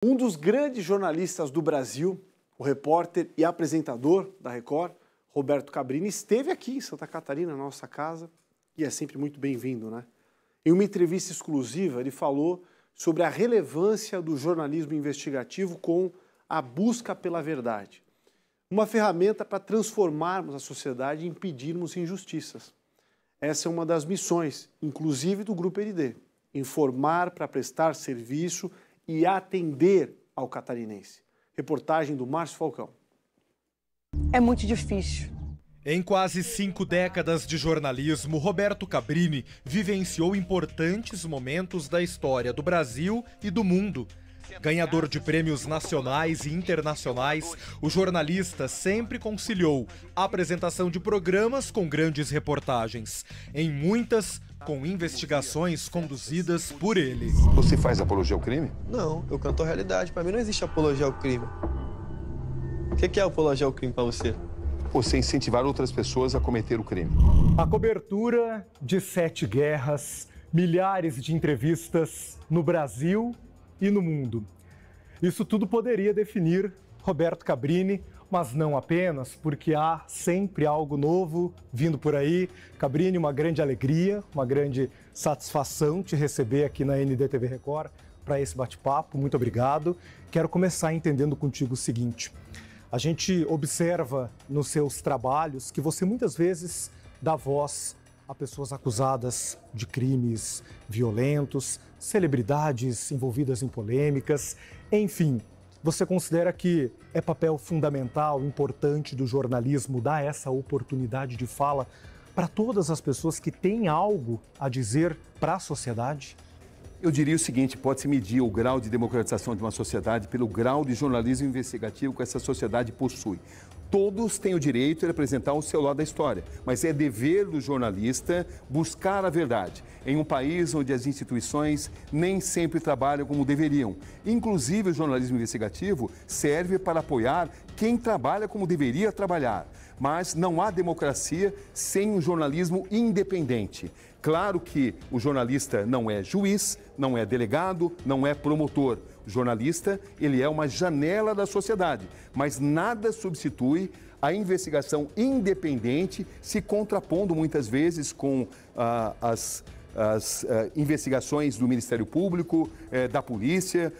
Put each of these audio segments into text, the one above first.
Um dos grandes jornalistas do Brasil, o repórter e apresentador da Record, Roberto Cabrini, esteve aqui em Santa Catarina, na nossa casa, e é sempre muito bem-vindo, né? Em uma entrevista exclusiva, ele falou sobre a relevância do jornalismo investigativo com a busca pela verdade. Uma ferramenta para transformarmos a sociedade e impedirmos injustiças. Essa é uma das missões, inclusive do Grupo ND, informar para prestar serviço e atender ao catarinense. Reportagem do Márcio Falcão. É muito difícil. Em quase 5 décadas de jornalismo, Roberto Cabrini vivenciou importantes momentos da história do Brasil e do mundo. Ganhador de prêmios nacionais e internacionais, o jornalista sempre conciliou a apresentação de programas com grandes reportagens, em muitas com investigações conduzidas por ele. Você faz apologia ao crime? Não, eu canto a realidade. Para mim não existe apologia ao crime. O que é apologia ao crime para você? Você incentivar outras pessoas a cometer o crime. A cobertura de 7 guerras, milhares de entrevistas no Brasil e no mundo. Isso tudo poderia definir Roberto Cabrini, mas não apenas, porque há sempre algo novo vindo por aí. Cabrini, uma grande alegria, uma grande satisfação te receber aqui na NDTV Record para esse bate-papo. Muito obrigado. Quero começar entendendo contigo o seguinte. A gente observa nos seus trabalhos que você muitas vezes dá voz a pessoas acusadas de crimes violentos, celebridades envolvidas em polêmicas, enfim. Você considera que é papel fundamental, importante do jornalismo dar essa oportunidade de fala para todas as pessoas que têm algo a dizer para a sociedade? Eu diria o seguinte, pode-se medir o grau de democratização de uma sociedade pelo grau de jornalismo investigativo que essa sociedade possui. Todos têm o direito de apresentar o seu lado da história, mas é dever do jornalista buscar a verdade, em um país onde as instituições nem sempre trabalham como deveriam. Inclusive, o jornalismo investigativo serve para apoiar quem trabalha como deveria trabalhar. Mas não há democracia sem um jornalismo independente. Claro que o jornalista não é juiz, não é delegado, não é promotor. O jornalista, ele é uma janela da sociedade, mas nada substitui a investigação independente, se contrapondo muitas vezes com as investigações do Ministério Público, da polícia,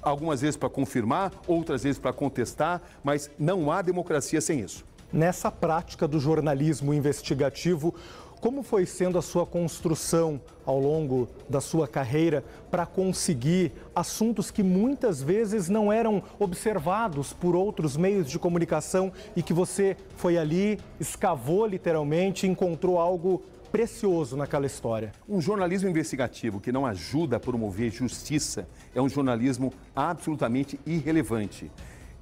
algumas vezes para confirmar, outras vezes para contestar, mas não há democracia sem isso. Nessa prática do jornalismo investigativo, como foi sendo a sua construção ao longo da sua carreira para conseguir assuntos que muitas vezes não eram observados por outros meios de comunicação e que você foi ali, escavou literalmente e encontrou algo precioso naquela história? Um jornalismo investigativo que não ajuda a promover justiça é um jornalismo absolutamente irrelevante.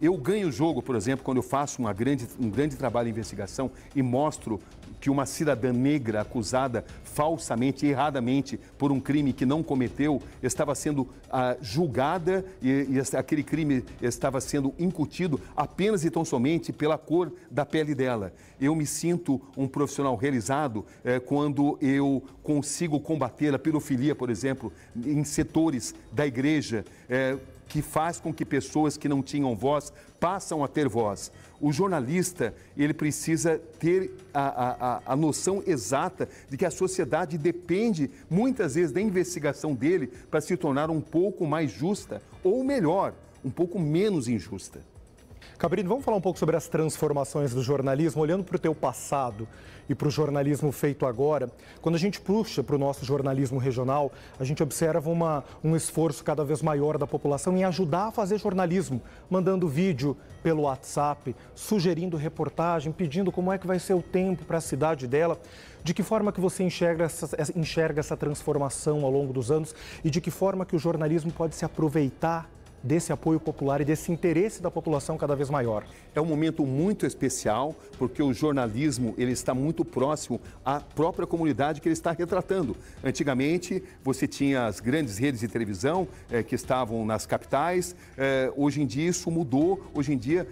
Eu ganho o jogo, por exemplo, quando eu faço um grande trabalho de investigação e mostro que uma cidadã negra acusada falsamente, erradamente, por um crime que não cometeu, estava sendo julgada e aquele crime estava sendo incutido apenas e tão somente pela cor da pele dela. Eu me sinto um profissional realizado quando eu consigo combater a pedofilia, por exemplo, em setores da igreja, que faz com que pessoas que não tinham voz passam a ter voz. O jornalista, ele precisa ter a noção exata de que a sociedade depende, muitas vezes, da investigação dele para se tornar um pouco mais justa, ou melhor, um pouco menos injusta. Cabrini, vamos falar um pouco sobre as transformações do jornalismo, olhando para o teu passado e para o jornalismo feito agora. Quando a gente puxa para o nosso jornalismo regional, a gente observa um esforço cada vez maior da população em ajudar a fazer jornalismo, mandando vídeo pelo WhatsApp, sugerindo reportagem, pedindo como é que vai ser o tempo para a cidade dela. De que forma que você enxerga essa transformação ao longo dos anos e de que forma que o jornalismo pode se aproveitar desse apoio popular e desse interesse da população cada vez maior? É um momento muito especial, porque o jornalismo ele está muito próximo à própria comunidade que ele está retratando. Antigamente, você tinha as grandes redes de televisão que estavam nas capitais. Hoje em dia, isso mudou. Hoje em dia,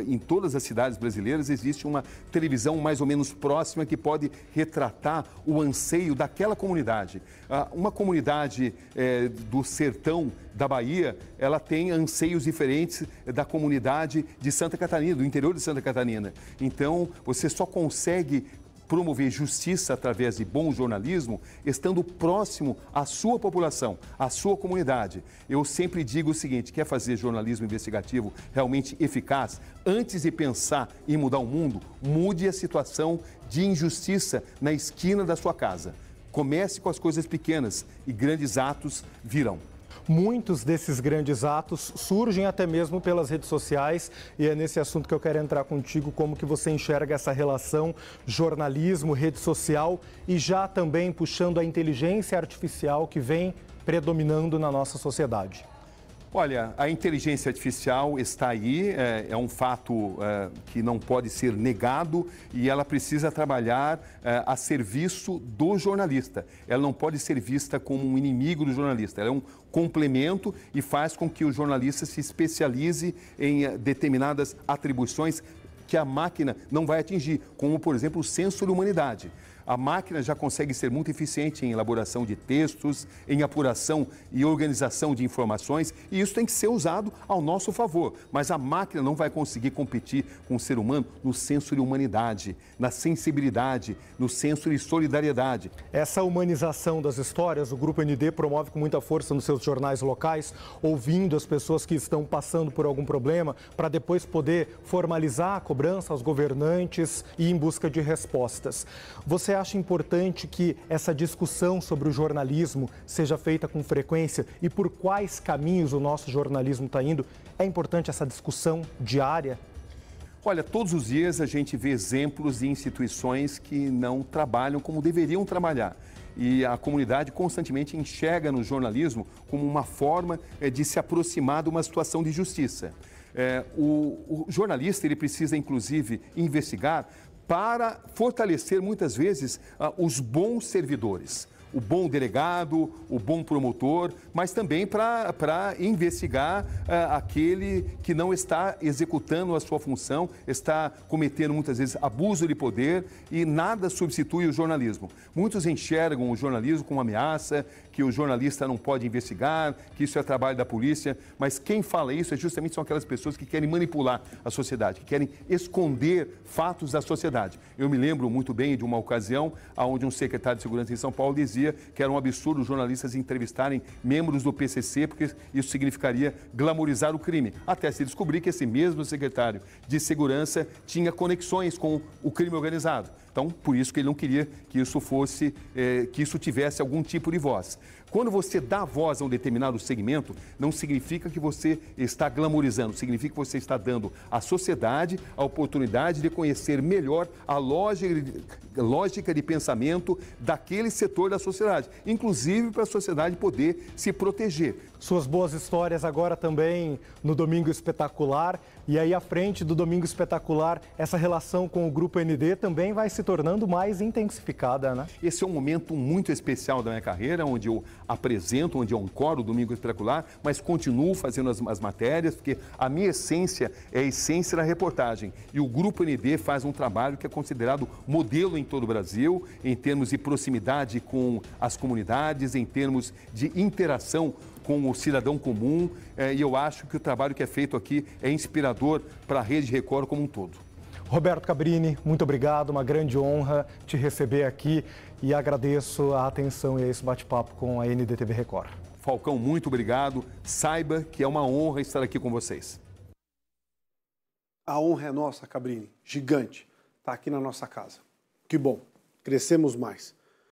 em todas as cidades brasileiras, existe uma televisão mais ou menos próxima que pode retratar o anseio daquela comunidade. Uma comunidade do sertão da Bahia, ela tem anseios diferentes da comunidade de Santa Catarina, do interior de Santa Catarina. Então, você só consegue promover justiça através de bom jornalismo, estando próximo à sua população, à sua comunidade. Eu sempre digo o seguinte, quer fazer jornalismo investigativo realmente eficaz? Antes de pensar em mudar o mundo, mude a situação de injustiça na esquina da sua casa. Comece com as coisas pequenas e grandes atos virão. Muitos desses grandes atos surgem até mesmo pelas redes sociais e é nesse assunto que eu quero entrar contigo, como que você enxerga essa relação jornalismo, rede social e já também puxando a inteligência artificial que vem predominando na nossa sociedade. Olha, a inteligência artificial está aí, é um fato que não pode ser negado e ela precisa trabalhar a serviço do jornalista. Ela não pode ser vista como um inimigo do jornalista, ela é um complemento e faz com que o jornalista se especialize em determinadas atribuições que a máquina não vai atingir, como, por exemplo, o senso de humanidade. A máquina já consegue ser muito eficiente em elaboração de textos, em apuração e organização de informações, e isso tem que ser usado ao nosso favor. Mas a máquina não vai conseguir competir com o ser humano no senso de humanidade, na sensibilidade, no senso de solidariedade. Essa humanização das histórias, o Grupo ND promove com muita força nos seus jornais locais, ouvindo as pessoas que estão passando por algum problema, para depois poder formalizar a cobrança aos governantes e em busca de respostas. Você acha importante que essa discussão sobre o jornalismo seja feita com frequência e por quais caminhos o nosso jornalismo está indo? É importante essa discussão diária? Olha, todos os dias a gente vê exemplos de instituições que não trabalham como deveriam trabalhar. E a comunidade constantemente enxerga no jornalismo como uma forma de se aproximar de uma situação de justiça. O jornalista ele precisa, inclusive, investigar para fortalecer, muitas vezes, os bons servidores. O bom delegado, o bom promotor, mas também para investigar aquele que não está executando a sua função, está cometendo muitas vezes abuso de poder e nada substitui o jornalismo. Muitos enxergam o jornalismo como uma ameaça, que o jornalista não pode investigar, que isso é trabalho da polícia, mas quem fala isso justamente são aquelas pessoas que querem manipular a sociedade, que querem esconder fatos da sociedade. Eu me lembro muito bem de uma ocasião onde um secretário de segurança em São Paulo dizia que era um absurdo os jornalistas entrevistarem membros do PCC, porque isso significaria glamorizar o crime. Até se descobrir que esse mesmo secretário de segurança tinha conexões com o crime organizado. Então, por isso que ele não queria que isso fosse, que isso tivesse algum tipo de voz. Quando você dá voz a um determinado segmento, não significa que você está glamorizando, significa que você está dando à sociedade a oportunidade de conhecer melhor a lógica de pensamento daquele setor da sociedade, inclusive para a sociedade poder se proteger. Suas boas histórias agora também no Domingo Espetacular. E aí, à frente do Domingo Espetacular, essa relação com o Grupo ND também vai se tornando mais intensificada, né? Esse é um momento muito especial da minha carreira, onde eu apresento, onde eu ancoro o Domingo Espetacular, mas continuo fazendo as matérias, porque a minha essência é a essência da reportagem. E o Grupo ND faz um trabalho que é considerado modelo em todo o Brasil, em termos de proximidade com as comunidades, em termos de interação com o cidadão comum, e eu acho que o trabalho que é feito aqui é inspirador para a Rede Record como um todo. Roberto Cabrini, muito obrigado, uma grande honra te receber aqui e agradeço a atenção e esse bate-papo com a NDTV Record. Falcão, muito obrigado. Saiba que é uma honra estar aqui com vocês. A honra é nossa, Cabrini, gigante, está aqui na nossa casa. Que bom, crescemos mais.